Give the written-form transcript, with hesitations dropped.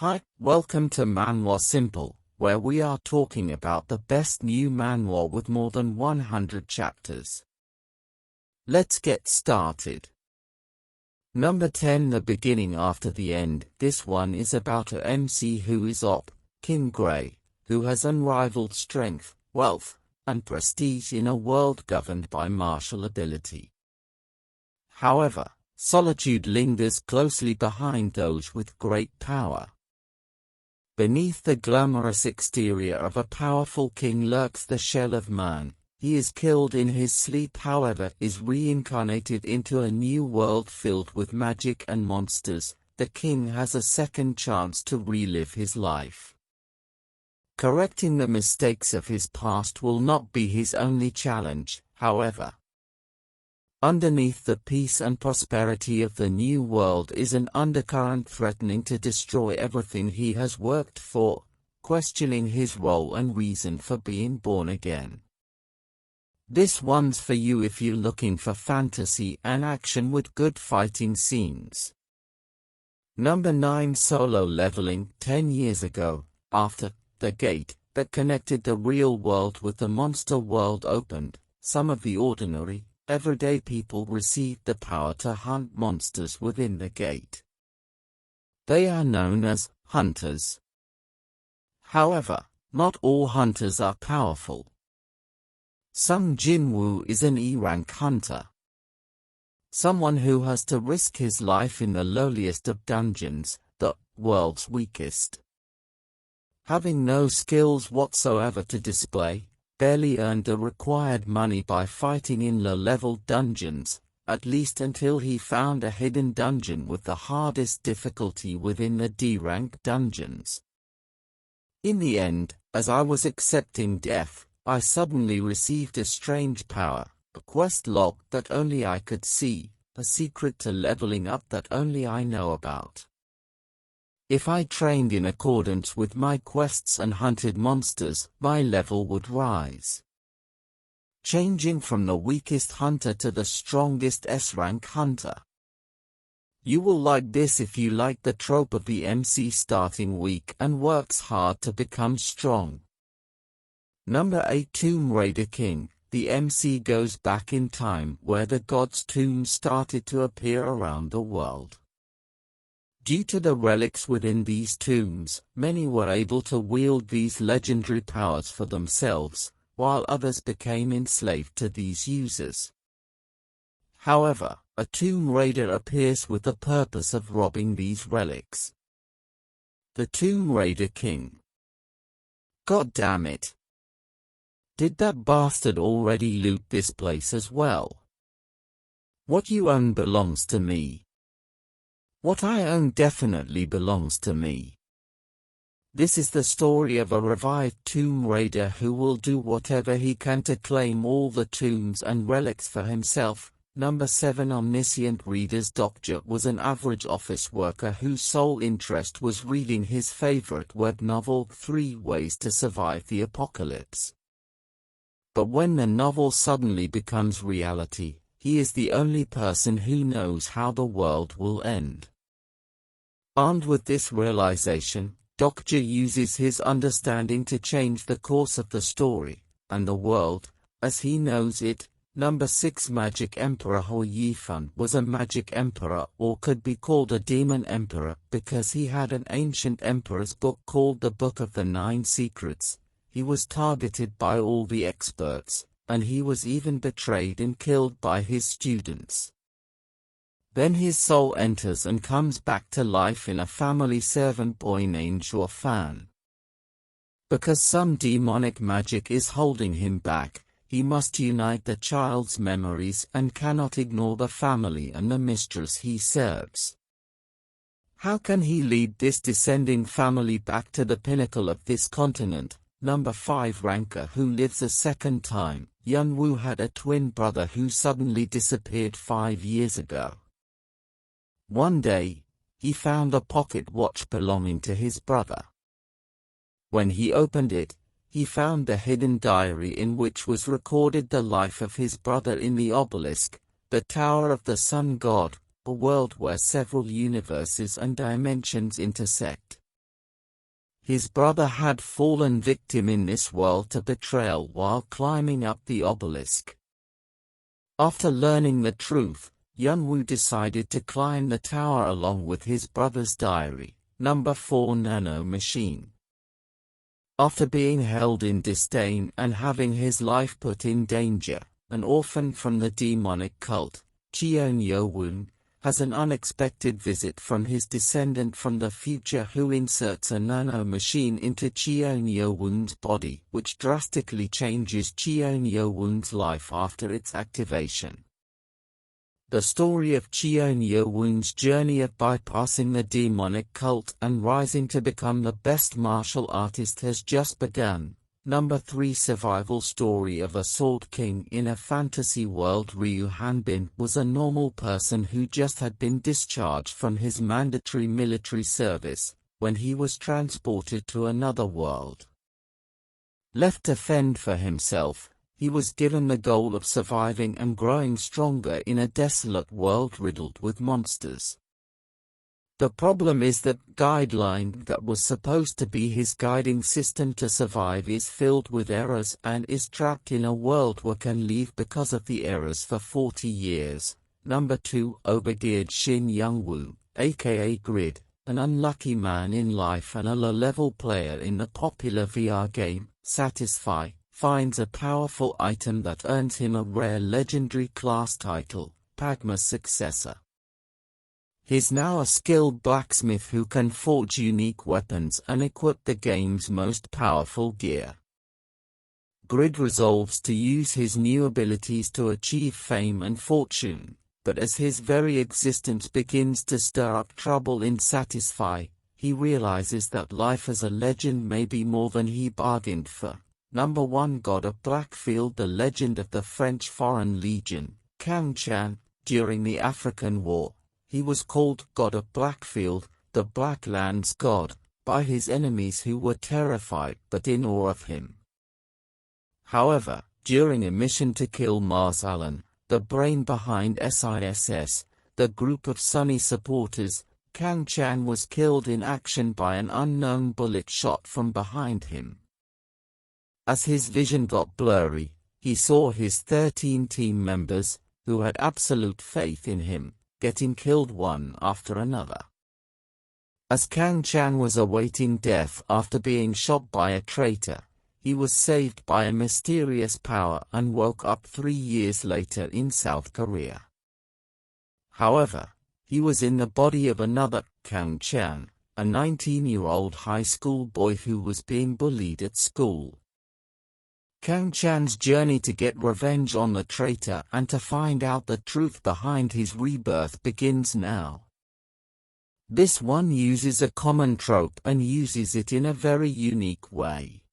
Hi, welcome to Manhwa Simple, where we are talking about the best new manhwa with more than 100 chapters. Let's get started. Number 10, The Beginning After the End. This one is about a MC who is Kim Gray, who has unrivaled strength, wealth, and prestige in a world governed by martial ability. However, solitude lingers closely behind those with great power. Beneath the glamorous exterior of a powerful king lurks the shell of man. He is killed in his sleep, however, is reincarnated into a new world filled with magic and monsters. The king has a second chance to relive his life. Correcting the mistakes of his past will not be his only challenge, however. Underneath the peace and prosperity of the new world is an undercurrent threatening to destroy everything he has worked for, questioning his role and reason for being born again. This one's for you if you're looking for fantasy and action with good fighting scenes. Number 9, Solo Leveling. 10 years ago, after the gate that connected the real world with the monster world opened, some of the ordinary, everyday people received the power to hunt monsters within the gate. They are known as hunters. However, not all hunters are powerful. Sung Jinwoo is an E-rank hunter. Someone who has to risk his life in the lowliest of dungeons, the world's weakest. Having no skills whatsoever to display, barely earned the required money by fighting in low-level dungeons, at least until he found a hidden dungeon with the hardest difficulty within the D-rank dungeons. In the end, as I was accepting death, I suddenly received a strange power, a quest log that only I could see, a secret to leveling up that only I know about. If I trained in accordance with my quests and hunted monsters, my level would rise, changing from the weakest hunter to the strongest S-rank hunter. You will like this if you like the trope of the MC starting weak and works hard to become strong. Number 8, Tomb Raider King. The MC goes back in time where the gods' tombs started to appear around the world. Due to the relics within these tombs, many were able to wield these legendary powers for themselves, while others became enslaved to these users. However, a Tomb Raider appears with the purpose of robbing these relics. The Tomb Raider King. God damn it! Did that bastard already loot this place as well? What you own belongs to me. What I own definitely belongs to me. This is the story of a revived Tomb Raider who will do whatever he can to claim all the tombs and relics for himself. Number 7, Omniscient Readers. Dokja was an average office worker whose sole interest was reading his favorite web novel, 3 Ways to Survive the Apocalypse. But when the novel suddenly becomes reality, he is the only person who knows how the world will end. Armed with this realization, Dokja uses his understanding to change the course of the story, and the world, as he knows it. Number 6, Magic Emperor. Ho Yifan was a magic emperor, or could be called a demon emperor, because he had an ancient emperor's book called the Book of the 9 Secrets. He was targeted by all the experts, and he was even betrayed and killed by his students. Then his soul enters and comes back to life in a family servant boy named Fan. Because some demonic magic is holding him back, he must unite the child's memories and cannot ignore the family and the mistress he serves. How can he lead this descending family back to the pinnacle of this continent? Number 5, Ranker who lives a second time. Yunwoo had a twin brother who suddenly disappeared 5 years ago. One day, he found a pocket watch belonging to his brother. When he opened it, he found the hidden diary in which was recorded the life of his brother in the obelisk, the Tower of the Sun God, a world where several universes and dimensions intersect. His brother had fallen victim in this world to betrayal while climbing up the obelisk. After learning the truth, Yunwoo decided to climb the tower along with his brother's diary, number 4 nano machine. After being held in disdain and having his life put in danger, an orphan from the demonic cult, Cheon Yo-woon, has an unexpected visit from his descendant from the future who inserts a nano-machine into Cheon Yo-woon's body, which drastically changes Cheon Yo-woon's life after its activation. The story of Cheon Yo-woon's journey of bypassing the demonic cult and rising to become the best martial artist has just begun. Number 3 Survival story of a Sword King in a fantasy world. Ryu Hanbin was a normal person who just had been discharged from his mandatory military service, when he was transported to another world. Left to fend for himself, he was given the goal of surviving and growing stronger in a desolate world riddled with monsters. The problem is that guideline that was supposed to be his guiding system to survive is filled with errors and is trapped in a world where can leave because of the errors for 40 years. Number 2 Overgeared Shin Youngwoo, aka Grid, an unlucky man in life and a low-level player in the popular VR game, Satisfy, finds a powerful item that earns him a rare legendary class title, Pagma's successor. He's now a skilled blacksmith who can forge unique weapons and equip the game's most powerful gear. Grid resolves to use his new abilities to achieve fame and fortune, but as his very existence begins to stir up trouble in Satisfy, he realizes that life as a legend may be more than he bargained for. Number 1 God of Blackfield. The legend of the French Foreign Legion, Kang Chan. During the African War, he was called God of Blackfield, the Black Land's god, by his enemies who were terrified but in awe of him. However, during a mission to kill Mars Allen, the brain behind SISS, the group of Sunny supporters, Kang Chan was killed in action by an unknown bullet shot from behind him. As his vision got blurry, he saw his 13 team members, who had absolute faith in him, getting killed one after another. As Kang Chan was awaiting death after being shot by a traitor, he was saved by a mysterious power and woke up 3 years later in South Korea. However, he was in the body of another Kang Chan, a 19-year-old high school boy who was being bullied at school. Kang Chan's journey to get revenge on the traitor and to find out the truth behind his rebirth begins now. This one uses a common trope and uses it in a very unique way.